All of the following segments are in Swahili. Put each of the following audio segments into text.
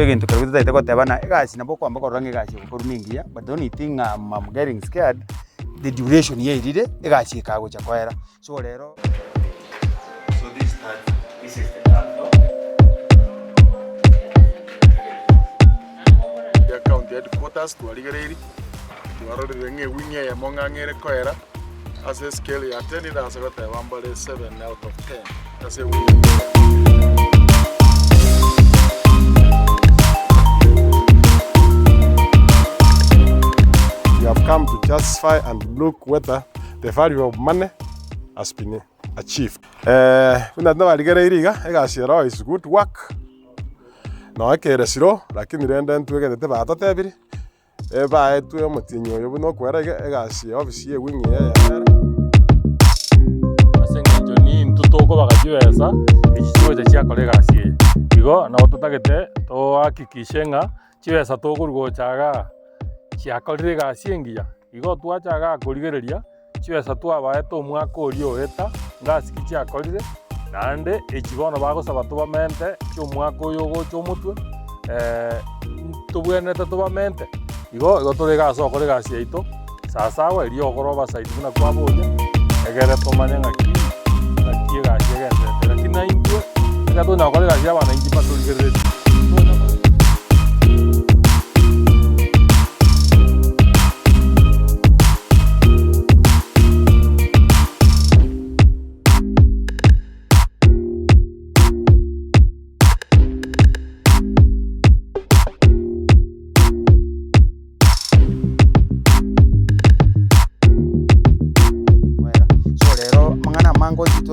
So again, to go tebana egasi nabo kwamba koranga egasi korumingia, but the only thing I'm getting scared the duration here idide egasi kago chakwera. So lero this is the tank. The county headquarters to Aligariri. To Arrowing a wing a mongangere coera. As a scale, you attended as a 7 out of 10. That's a win. We have come to justify and look whether the value of money has been achieved. Is good work. No, I can't resiro, like in the end to get the battle table. By 2 Matinho, you will not quite obviously a wing here. I think you need to talk about US, which is the Chia colleagues here. You go now to target to Akikishenga, Chias at Togo Chaga, Chia colleagues Singia. You go to Achaga, Collegaria, Chias at Tuabato, Muaco, Yoeta, Gas Kicha colleague, and each one of our Sabatamente, Chumuaco, Yogo, Chomutu, to win at Tobamente. Igo to lega so kolega sieito sasa wa rio goroba site kuna kwa boje egere to manenga ki na kiega chega pero kina intu ega to na kolega ya bana inji pato ligere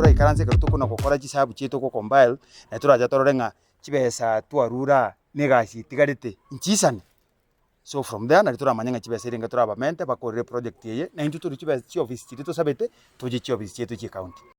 ikaranze garuto kuna gukora gisabu cyeto ko compile na turaja tororenga kibesa twarura negasi tigarite inchisane. So from there na turamanya kibesa irenga turabamente bakorere project yeye na intu turi kibesa office tito sabete tuje office cyeto ki county.